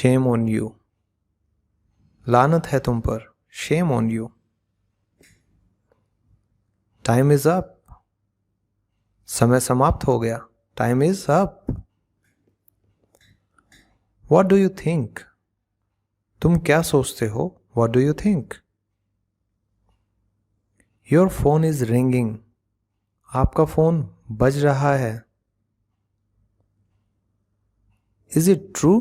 Shame on you, लानत है तुम पर, shame on you. Time is up, समय समाप्त हो गया, time is up. What do you think, तुम क्या सोचते हो, what do you think. Your phone is ringing, आपका फोन बज रहा है। इज इट ट्रू,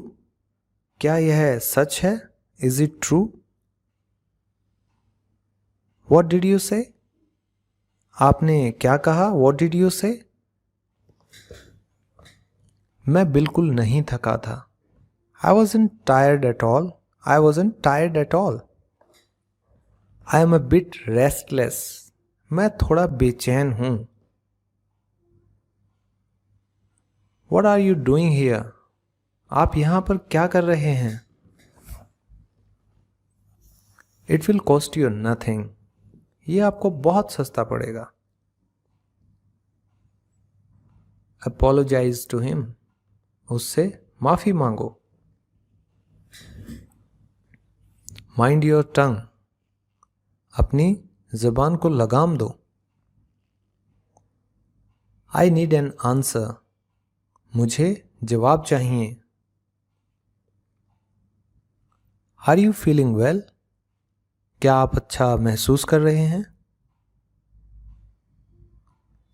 क्या यह सच है, is it true. What did you से, आपने क्या कहा, व्हाट डिड यू से। मैं बिल्कुल नहीं थका था, आई wasn't tired at all, I wasn't tired at all. I am a bit restless, मैं थोड़ा बेचैन हूं। What are you doing here, आप यहां पर क्या कर रहे हैं। It will cost you nothing, ये आपको बहुत सस्ता पड़ेगा। Apologize to him, उससे माफी मांगो। Mind your tongue, अपनी जबान को लगाम दो। I need an answer, मुझे जवाब चाहिए। Are you feeling well, क्या आप अच्छा महसूस कर रहे हैं।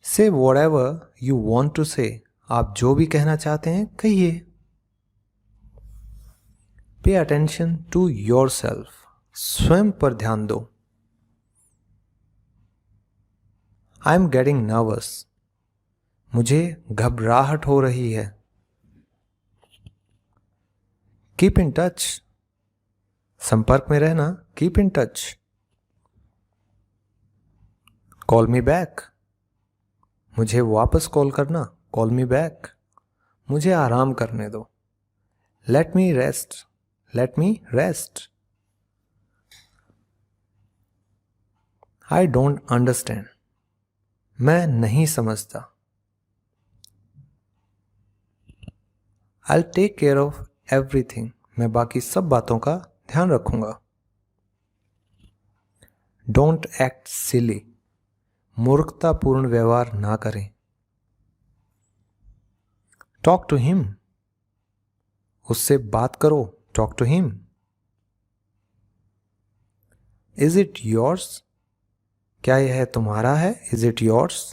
Say whatever you want to say, आप जो भी कहना चाहते हैं कहिए। Pay attention to yourself, स्वयं पर ध्यान दो। I am getting nervous, मुझे घबराहट हो रही है। Keep in touch, संपर्क में रहना, keep in touch। Call me back, मुझे वापस कॉल करना, call me back। मुझे आराम करने दो, let me rest, let me rest। I don't understand, मैं नहीं समझता। I'll take care of everything, मैं बाकी सब बातों का ध्यान रखूंगा। Don't act silly, मूर्खतापूर्ण व्यवहार ना करें। Talk to him, उससे बात करो, talk to him। Is it yours, क्या यह तुम्हारा है, is it yours।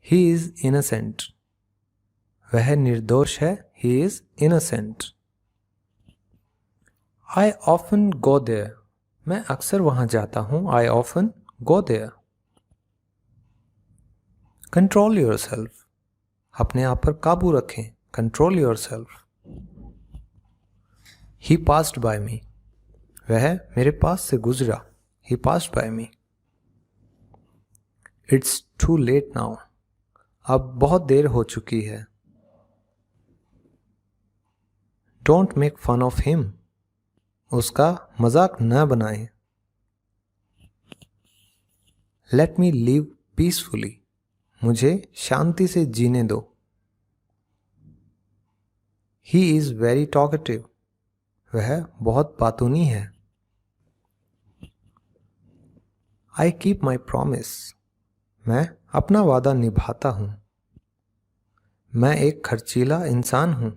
He is innocent, वह निर्दोष है, he is innocent। I often go there, मैं अक्सर वहां जाता हूं, I often go there। Control yourself, अपने आप पर काबू रखें, control yourself। He passed by me, वह मेरे पास से गुजरा, he passed by me। It's too late now, अब बहुत देर हो चुकी है। Don't make fun of him, उसका मजाक न बनाएं। Let me live peacefully, मुझे शांति से जीने दो। He is very talkative, वह बहुत बातूनी है। I keep my promise, मैं अपना वादा निभाता हूं। मैं एक खर्चीला इंसान हूं,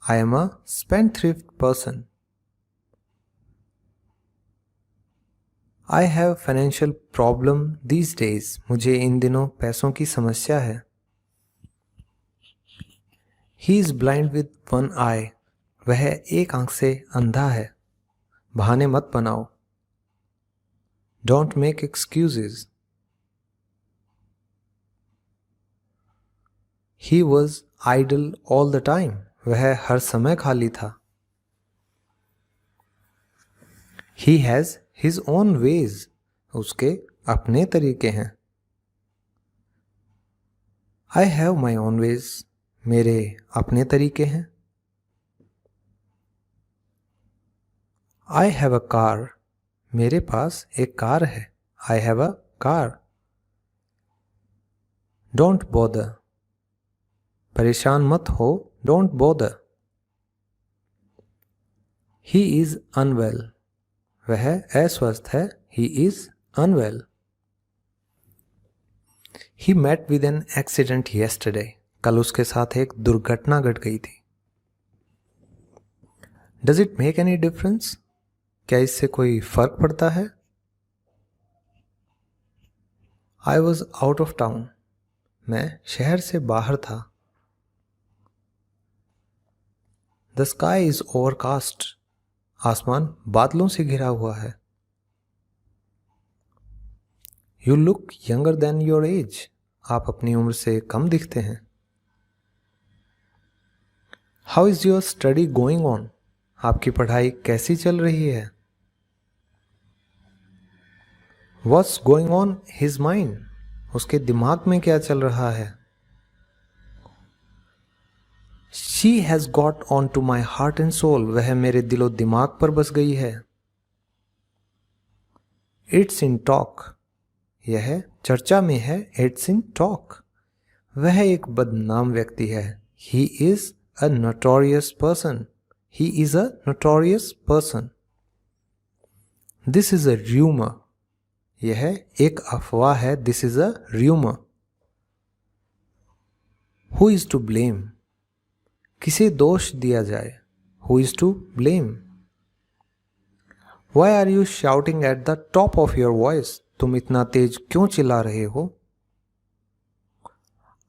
I am a spendthrift person। I have financial problem these days, मुझे इन दिनों पैसों की समस्या है। He is blind with one eye, वह एक आंख से अंधा है। बहाने मत बनाओ। Don't make excuses, He was idle all the time, वह हर समय खाली था। He has his own ways, उसके अपने तरीके हैं। I have my own ways, मेरे अपने तरीके हैं। I have a car, मेरे पास एक कार है, I have a car। Don't bother, परेशान मत हो, don't bother। He is unwell, वह अस्वस्थ है। He is unwell. He met with an accident yesterday, कल उसके साथ एक दुर्घटना घट गई थी। Does it make any difference, क्या इससे कोई फर्क पड़ता है? I was out of town, मैं शहर से बाहर था। द स्काई इज ओवरकास्ट, आसमान बादलों से घिरा हुआ है। You look younger than your age, आप अपनी उम्र से कम दिखते हैं। How is your study going on, आपकी पढ़ाई कैसी चल रही है? What's going on his mind, उसके दिमाग में क्या चल रहा है? She has got on to my heart and soul, वह मेरे दिलो दिमाग पर बस गई है। इट्स इन टॉक, यह चर्चा में है। इट्स इन टॉक, वह एक बदनाम व्यक्ति है। He is a notorious person, he is a notorious person. This is a rumour, यह एक अफवाह है। This is a rumour. Who is to blame, किसे दोष दिया जाए? Who is to blame. Why are you shouting at the top of your voice, तुम इतना तेज क्यों चिल्ला रहे हो?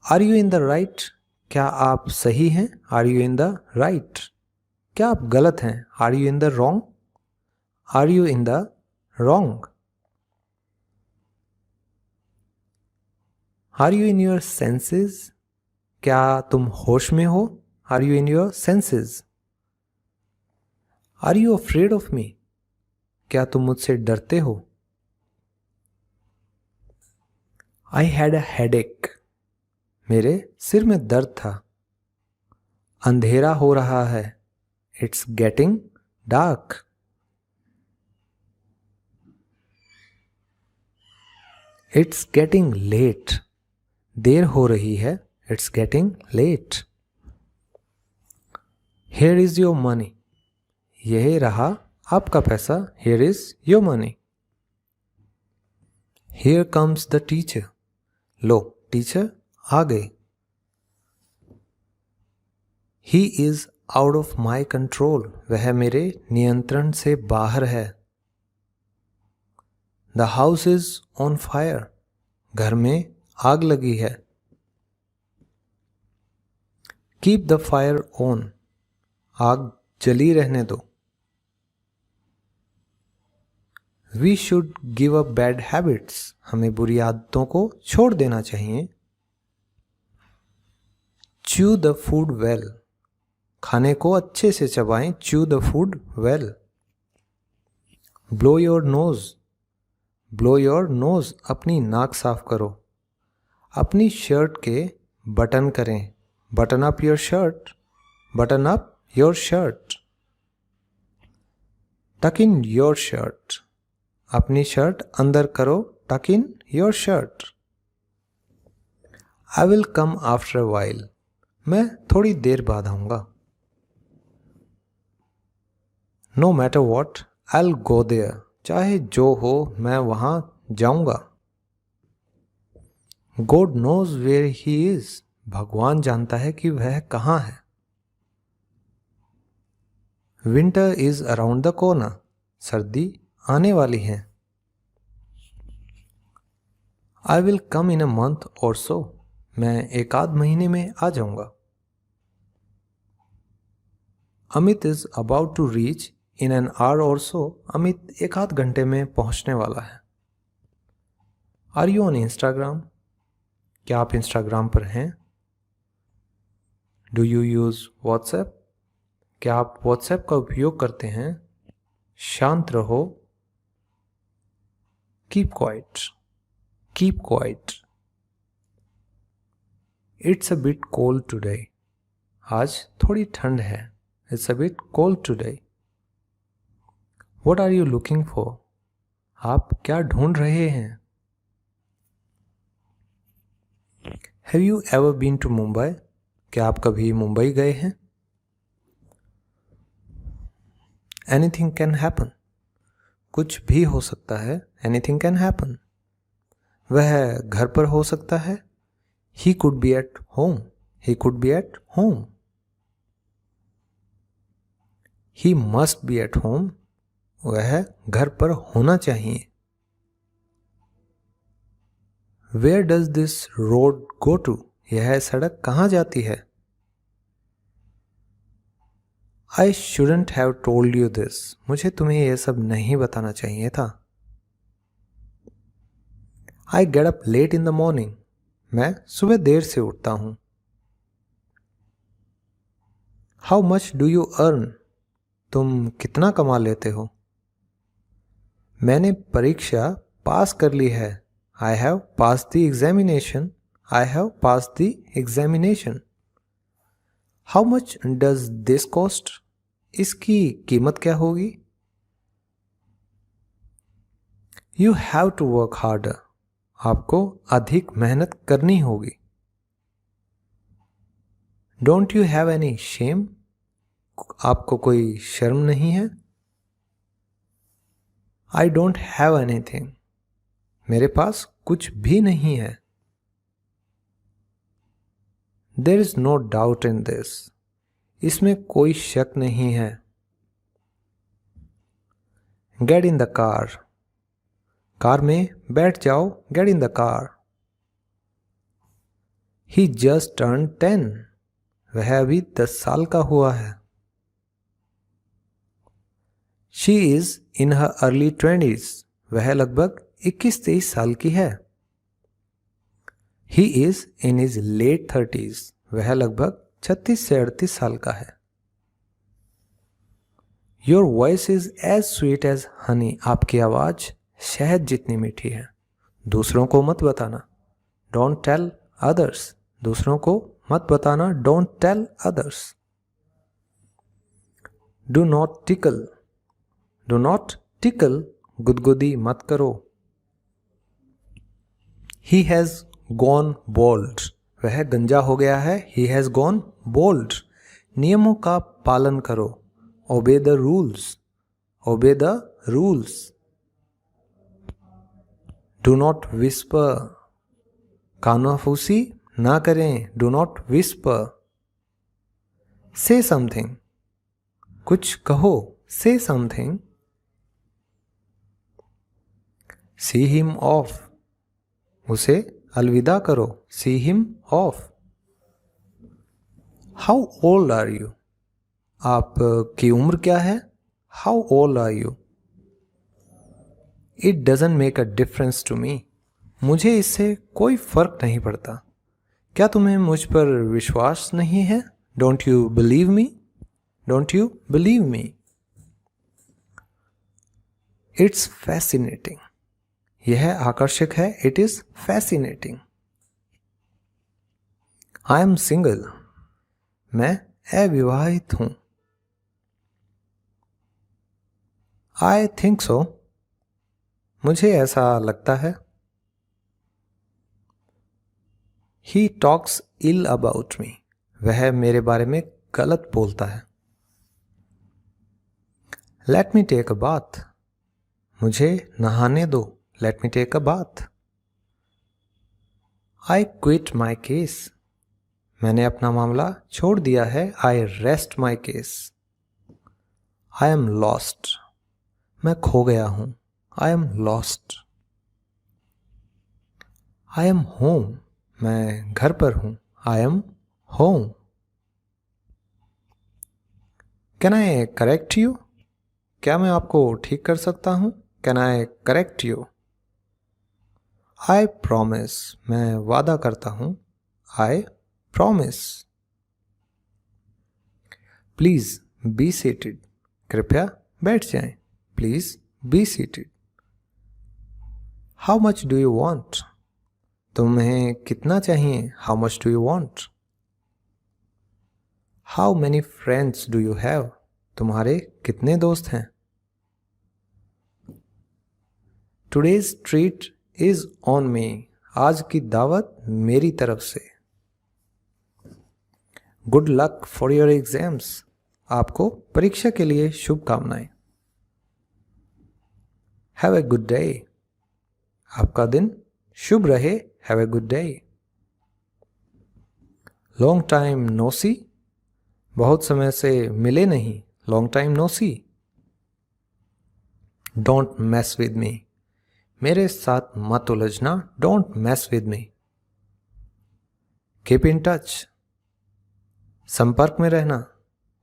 Are you in the right, क्या आप सही हैं? Are you in the right, क्या आप गलत हैं? Are you in the wrong, are you in the wrong. Are you in your senses, क्या तुम होश में हो? Are you in your senses. Are you afraid of me, क्या तुम मुझसे डरते हो? आई हैड अ हेडेक, मेरे सिर में दर्द था। अंधेरा हो रहा है। It's getting dark. It's getting late, देर हो रही है। It's getting late. Here is your money, यह रहा आपका पैसा। Here is your money. Here comes the teacher, लो टीचर आ गए। He is out of my control, वह मेरे नियंत्रण से बाहर है। The house is on fire, घर में आग लगी है। कीप द फायर ऑन, आग जली रहने दो। We should give up bad habits, हमें बुरी आदतों को छोड़ देना चाहिए। च्यू द फूड वेल, खाने को अच्छे से चबाएं। Chew the food well. Blow your nose, blow your nose, अपनी नाक साफ करो। अपनी शर्ट के बटन करें। Button up your shirt, button up your shirt. Tuck in your shirt, अपनी शर्ट अंदर करो। Tuck in your shirt. I will come after a while, मैं थोड़ी देर बाद आऊंगा। No matter what I will go there, चाहे जो हो मैं वहां जाऊंगा। God knows where he is, भगवान जानता है कि वह कहाँ है। Winter is around the corner, सर्दी आने वाली है। आई will come in a month और सो, मैं एक आध महीने में आ जाऊंगा। Amit is about to reach in an hour or so, Amit एक आध घंटे में पहुंचने वाला है। आर यू ऑन इंस्टाग्राम, क्या आप इंस्टाग्राम पर हैं? डू यू यूज व्हाट्सएप, क्या आप व्हाट्सएप का उपयोग करते हैं? शांत रहो। Keep quiet, keep quiet. It's a bit cold today, आज थोड़ी ठंड है। It's a bit cold today. What are you looking for, आप क्या ढूंढ रहे हैं? Have you ever been to Mumbai, क्या आप कभी मुंबई गए हैं? एनीथिंग कैन हैपन, कुछ भी हो सकता है, एनीथिंग कैन हैपन। वह घर पर हो सकता है, he could be at home, he could be at home. He must be at home, वह घर पर होना चाहिए। Where does this road go to, यह सड़क कहाँ जाती है। I shouldn't have told you this, मुझे तुम्हें यह सब नहीं बताना चाहिए था। I get up late in the morning, मैं सुबह देर से उठता हूं। How much do you earn, तुम कितना कमा लेते हो। मैंने परीक्षा पास कर ली है, I have pass the examination, I have pass the examination. How much does this cost, इसकी कीमत क्या होगी। You have to work harder, आपको अधिक मेहनत करनी होगी। Don't you have any shame, आपको कोई शर्म नहीं है। आई डोंट हैव एनीथिंग, मेरे पास कुछ भी नहीं है। There is no doubt in this, इसमें कोई शक नहीं है। Get in the car, car में बैठ जाओ, get in the car. He just turn 10, वह अभी 10 साल का हुआ है। She is in her early 20s, वह लगभग 21-23 साल की है। He is in his late 30s, वह लगभग 36 से 38 साल का है। Your voice is as sweet as honey, आपकी आवाज शहद जितनी मीठी है। दूसरों को मत बताना, डोंट टेल अदर्स, दूसरों को मत बताना, don't tell others. Do not tickle, do not tickle, गुदगुदी मत करो। ही हैज गॉन बोल्ड, वह गंजा हो गया है, ही हैज गॉन बोल्ड। नियमों का पालन करो, obey the rules, obey the rules. Do not whisper, कानाफूसी ना करें, do not whisper. Say something, कुछ कहो, से समथिंग। सी हिम ऑफ, उसे अलविदा करो, see him off. How old are you, आप की उम्र क्या है। How old are you. It doesn't make a difference to me, मुझे इससे कोई फर्क नहीं पड़ता। क्या तुम्हें मुझ पर विश्वास नहीं है। Don't you believe me, don't you believe me. It's fascinating, यह आकर्षक है, it is fascinating. I am single, मैं अविवाहित हूं। आई थिंक सो, मुझे ऐसा लगता है। He talks ill about me, वह मेरे बारे में गलत बोलता है। Let me take a bath, मुझे नहाने दो, let me take a bath. I quit my case, मैंने अपना मामला छोड़ दिया है, I rest my case. I am lost, मैं खो गया हूं, I am lost. I am home, मैं घर पर हूं, I am home. Can I correct you, क्या मैं आपको ठीक कर सकता हूं। Can I correct you. I promise, मैं वादा करता हूं, I promise. Please be seated, कृपया बैठ जाएं, please be seated. How much do you want, तुम्हें कितना चाहिए। How much do you want. How many friends do you have, तुम्हारे कितने दोस्त हैं। Today's treat is on me, आज की दावत मेरी तरफ से। Good luck for your exams, आपको परीक्षा के लिए शुभकामनाएं। हैव ए गुड डे, आपका दिन शुभ रहे, have a good day. Long time no see, बहुत समय से मिले नहीं, long time no see. Don't mess with me, मेरे साथ मत उलझना, don't mess with me. Keep in touch, संपर्क में रहना,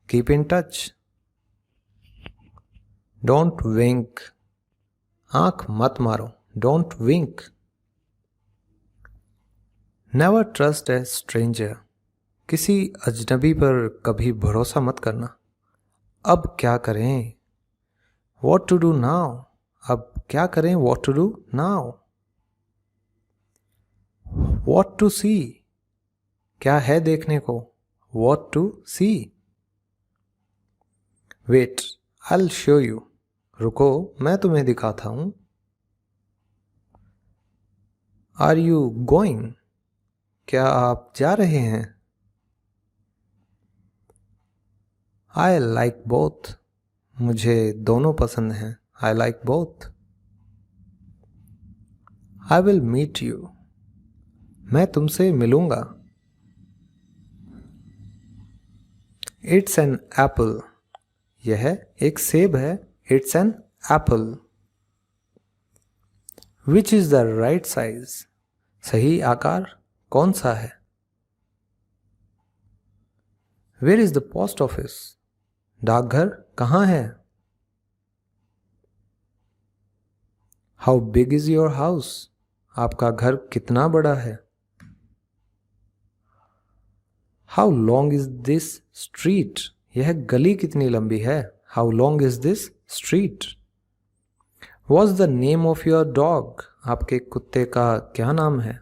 keep in touch. Don't wink, आंख मत मारो, don't wink. Never trust a stranger, किसी अजनबी पर कभी भरोसा मत करना। अब क्या करें, वॉट टू डू नाउ, अब क्या करें, what to do now. What to see, क्या है देखने को, what to see. Wait, I will show you, रुको मैं तुम्हें दिखाता हूं। आर यू गोइंग, क्या आप जा रहे हैं। आई लाइक बोथ, मुझे दोनों पसंद हैं, I like both. I will meet you, मैं तुमसे मिलूंगा। इट्स एन एप्पल, यह एक सेब है, it's an apple. Which is the right size, सही आकार कौन सा है। Where is the post office, डाकघर कहाँ है। How big is your house, आपका घर कितना बड़ा है। How long is this street, यह गली कितनी लंबी है, how long is this street. What's the name of your dog, आपके कुत्ते का क्या नाम है।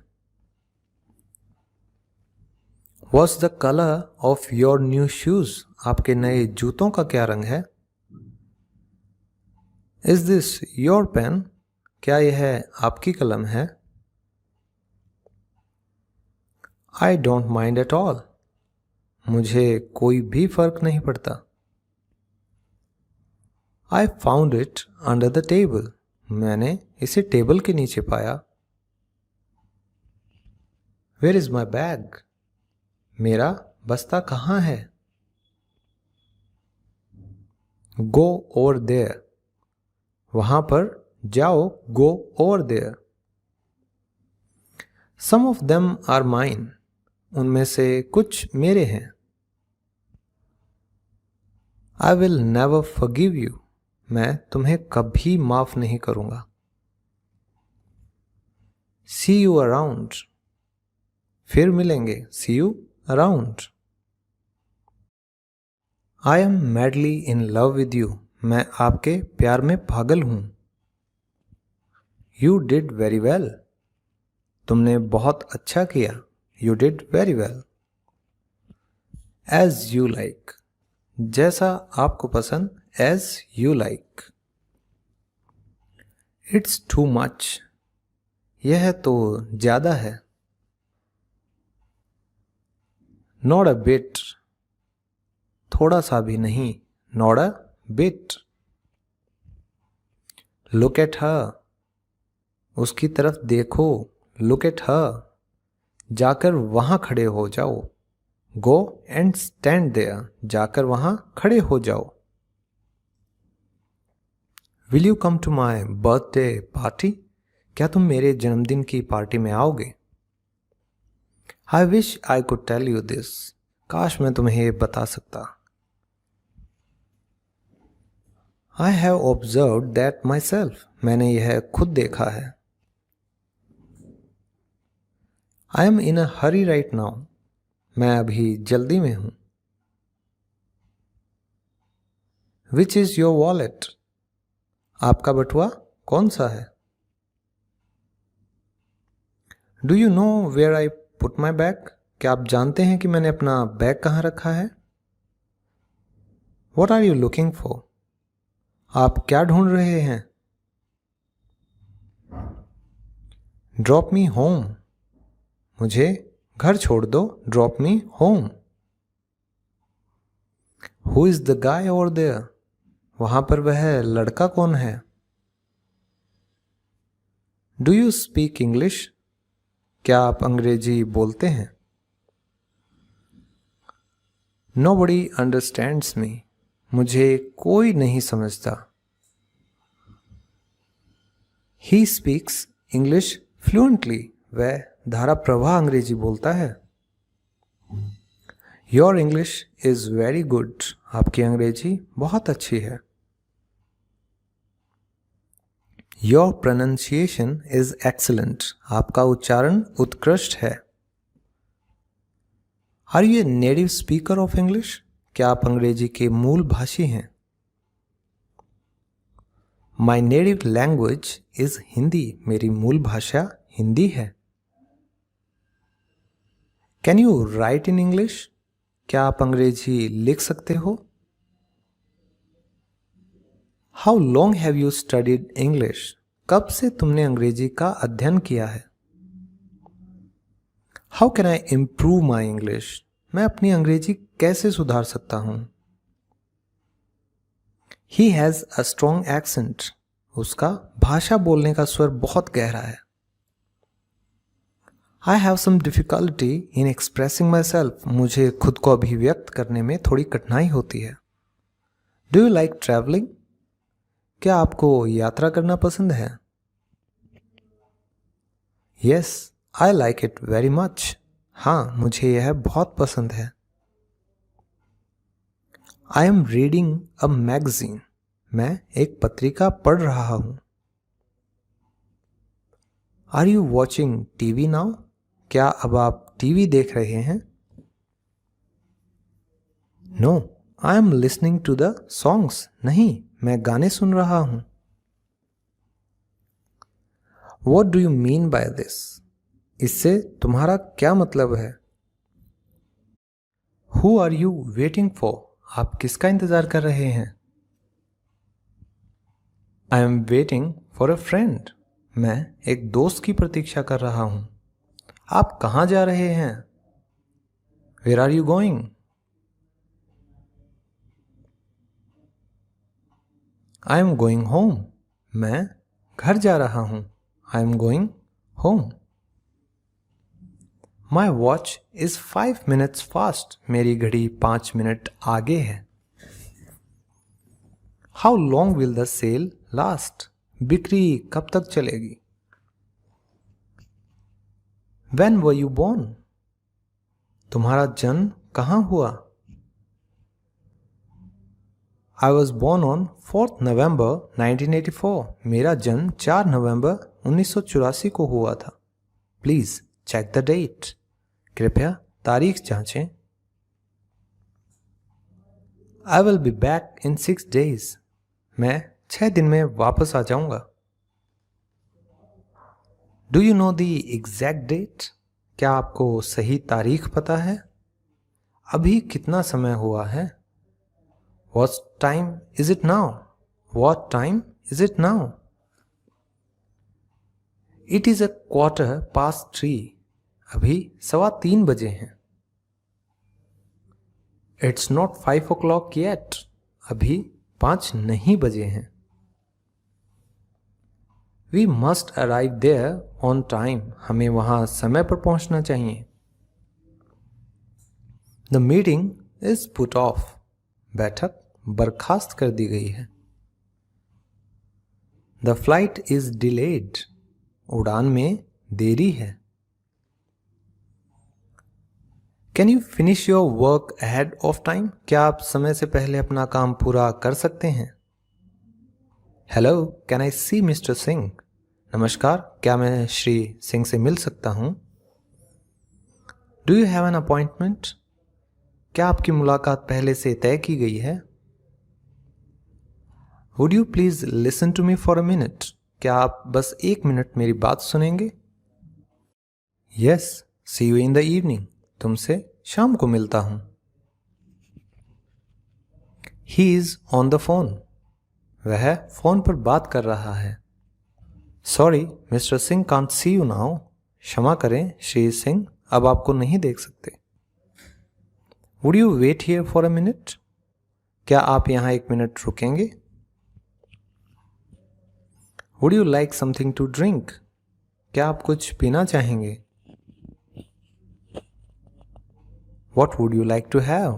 What's the colour of your new shoes, आपके नए जूतों का क्या रंग है। इज दिस योर पेन, क्या यह आपकी कलम है। I don't mind at all, मुझे कोई भी फर्क नहीं पड़ता। I found it under the table, मैंने इसे टेबल के नीचे पाया। वेयर इज माई बैग, मेरा बस्ता कहाँ है। गो ओवर देयर, वहां पर जाओ, go over there. Some of them are mine, उनमें से कुछ मेरे हैं। I will never forgive you, मैं तुम्हें कभी माफ नहीं करूंगा। सी यू अराउंड, फिर मिलेंगे, see you around. I am madly in love with you, मैं आपके प्यार में पागल हूं। यू डिड वेरी वेल, तुमने बहुत अच्छा किया, you did very well. As you like, जैसा आपको पसंद, as you like. It's too much, यह तो ज्यादा है। नॉट अ बिट, थोड़ा सा भी नहीं, not a bit. Look at her, उसकी तरफ देखो, लुक एट हर, जाकर वहां खड़े हो जाओ। गो एंड स्टैंड देयर, जाकर वहां खड़े हो जाओ। Will you come to my birthday party, क्या तुम मेरे जन्मदिन की पार्टी में आओगे। I wish I could tell you this, काश मैं तुम्हें ये बता सकता। I have observe that myself, मैंने यह खुद देखा है। I am in a hurry right now, मैं अभी जल्दी में हूं। विच इज योर वॉलेट, आपका बटुआ कौन सा है। Do you know where I put my bag, क्या आप जानते हैं कि मैंने अपना बैग कहाँ रखा है। What are you looking for, आप क्या ढूंढ रहे हैं। ड्रॉप मी होम, मुझे घर छोड़ दो, drop me home. Who is the guy over there, वहां पर वह लड़का कौन है। Do you speak English? क्या आप अंग्रेजी बोलते हैं? Nobody understands me. मुझे कोई नहीं समझता. He speaks English fluently. वह धारा प्रवाह अंग्रेजी बोलता है. Your English is very good. आपकी अंग्रेजी बहुत अच्छी है. Your pronunciation is excellent. आपका उच्चारण उत्कृष्ट है. Are you a native speaker of English? क्या आप अंग्रेजी के मूल भाषी हैं? My native language is Hindi. मेरी मूल भाषा हिंदी है. Can you write in English? क्या आप अंग्रेजी लिख सकते हो? How long have you studied English? कब से तुमने अंग्रेजी का अध्ययन किया है? How can I improve my English? मैं अपनी अंग्रेजी कैसे सुधार सकता हूं? He has a strong accent. उसका भाषा बोलने का स्वर बहुत गहरा है. I have some difficulty in expressing myself. मुझे खुद को अभिव्यक्त करने में थोड़ी कठिनाई होती है. Do you like traveling? क्या आपको यात्रा करना पसंद है? Yes, I like it very much. हाँ, मुझे यह बहुत पसंद है. I am reading a magazine. मैं एक पत्रिका पढ़ रहा हूं. Are you watching TV now? क्या अब आप टीवी देख रहे हैं? No, I am listening to the songs. नहीं, मैं गाने सुन रहा हूं. What do you mean by this? इससे तुम्हारा क्या मतलब है? Who are you waiting for? आप किसका इंतजार कर रहे हैं? I am waiting for a friend. मैं एक दोस्त की प्रतीक्षा कर रहा हूं. आप कहां जा रहे हैं? Where are you going? I am going home. मैं घर जा रहा हूं. I am going home. My watch is 5 minutes fast. मेरी घड़ी 5 मिनट आगे है. How long will the sale last? बिक्री कब तक चलेगी? When were you born? तुम्हारा जन्म कहाँ हुआ? I was born on 4th November 1984. मेरा जन्म 4 नवंबर 1984 को हुआ था. Please check the date. कृपया तारीख जांचें. I will be back in 6 days. मैं 6 दिन में वापस आ जाऊंगा. Do you know the exact date? क्या आपको सही तारीख पता है? अभी कितना समय हुआ है? What time is it now? What time is it now? It is a 3:15. अभी 3:15 बजे हैं. It's not 5 o'clock yet. अभी 5 नहीं बजे हैं. We must arrive there on time. हमें वहां समय पर पहुंचना चाहिए. The meeting is put off. बैठक बर्खास्त कर दी गई है. The flight is delayed. उड़ान में देरी है. Can you finish your work ahead of time? क्या आप समय से पहले अपना काम पूरा कर सकते हैं? Hello, can I see Mr. Singh? नमस्कार, क्या मैं श्री सिंह से मिल सकता हूं? Do you have an appointment? क्या आपकी मुलाकात पहले से तय की गई है? Would you please listen to me for a minute? क्या आप बस 1 मिनट मेरी बात सुनेंगे? Yes, see you in the evening. तुमसे शाम को मिलता हूं. He is on the phone. वह फोन पर बात कर रहा है. Sorry, Mr. Singh can't see you now. क्षमा करें, श्री सिंह अब आपको नहीं देख सकते. Would you wait here for a minute? क्या आप यहां 1 मिनट रुकेंगे? Would you like something to drink? क्या आप कुछ पीना चाहेंगे? What would you like to have?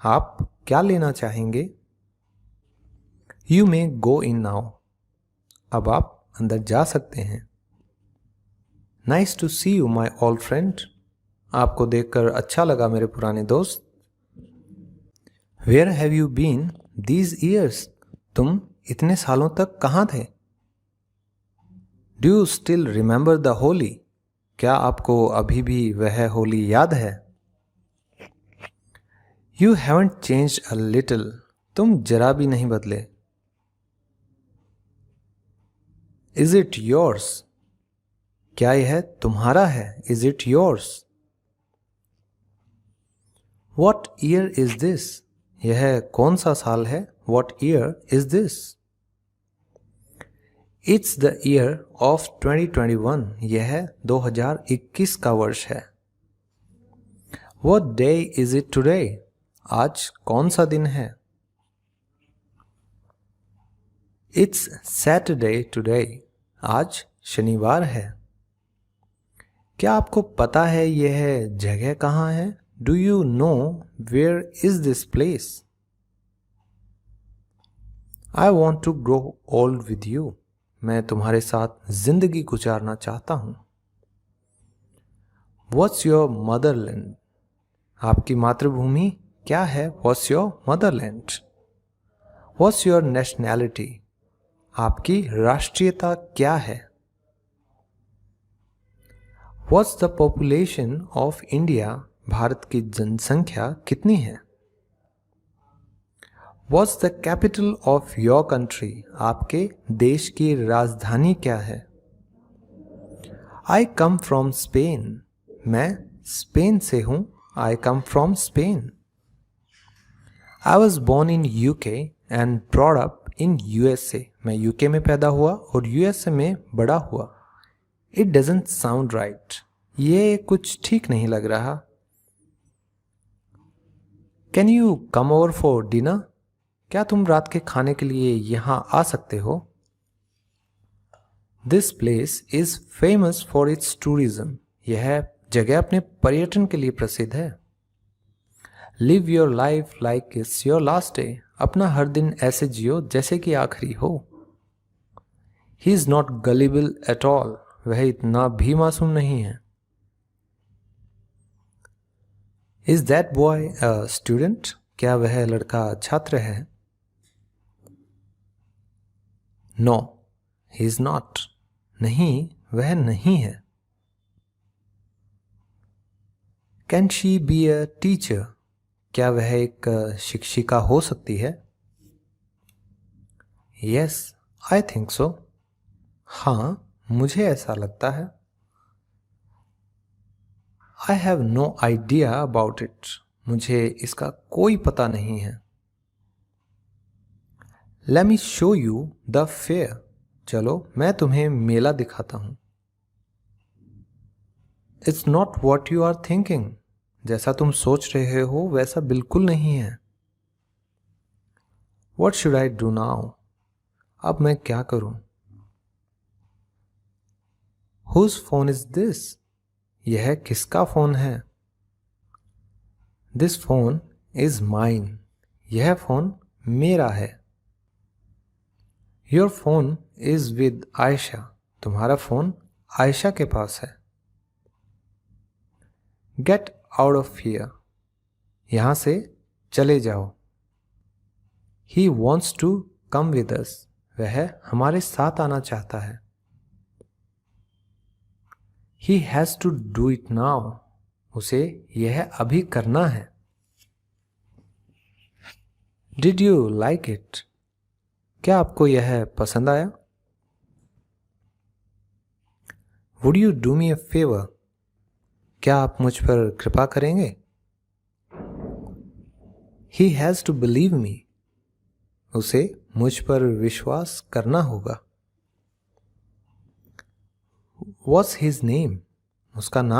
आप क्या लेना चाहेंगे? You may go in now. अब आप अंदर जा सकते हैं। Nice to see you, my old friend. आपको देखकर अच्छा लगा मेरे पुराने दोस्त। Where have you been these years? तुम इतने सालों तक कहाँ थे? Do you still remember the Holi? क्या आपको अभी भी वह होली याद है? You haven't changed a little. तुम जरा भी नहीं बदले। Is it yours? क्या यह तुम्हारा है? Is it yours? What year is this? यह कौन सा साल है? What year is this? It's the year of 2021. यह 2021 का वर्ष है। What day is it today? आज कौन सा दिन है? It's Saturday today. आज शनिवार है। क्या आपको पता है यह जगह कहाँ है? Do you know where is this place? I want to grow old with you. मैं तुम्हारे साथ जिंदगी गुजारना चाहता हूँ। What's your motherland? आपकी मातृभूमि क्या है? What's your motherland? What's your nationality? आपकी राष्ट्रीयता क्या है? What's the population of India? Bharat की जनसंख्या कितनी है? What's the capital of your country? आपके देश की राजधानी क्या है? I come from Spain. मैं स्पेन से हूँ। I come from Spain. I was born in UK and brought up in USA. मैं UK में पैदा हुआ और USA में बड़ा हुआ। It doesn't sound right. ये कुछ ठीक नहीं लग रहा। Can you come over for dinner? क्या तुम रात के खाने के लिए यहाँ आ सकते हो? This place is famous for its tourism. यह जगह अपने पर्यटन के लिए प्रसिद्ध है। Live your life like it's your last day. अपना हर दिन ऐसे जियो जैसे कि आखिरी हो। He is not gullible at all. वह इतना भी मासूम नहीं है। Is that boy a student? क्या वह लड़का छात्र है? No, he is not. नहीं, वह नहीं है। Can she be a teacher? क्या वह एक शिक्षिका हो सकती है? Yes, I think so. हाँ, मुझे ऐसा लगता है। I have no idea about it. मुझे इसका कोई पता नहीं है। Let me show you the fair. चलो मैं तुम्हें मेला दिखाता हूँ। It's not what you are thinking. जैसा तुम सोच रहे हो वैसा बिल्कुल नहीं है। What should I do now? अब मैं क्या करूँ? Whose phone is this? यह किसका फोन है? This phone is mine. यह फोन मेरा है। Your phone is with Aisha. तुम्हारा फोन आयशा के पास है। Get out of here. यहां से चले जाओ। He wants to come with us. वह हमारे साथ आना चाहता है। He has to do it now. उसे यह अभी करना है। Did you like it? क्या आपको यह पसंद आया? Would you do me a favor? क्या आप मुझ पर कृपा करेंगे? He has to believe me. उसे मुझ पर विश्वास करना होगा। What's his name? उसका नाम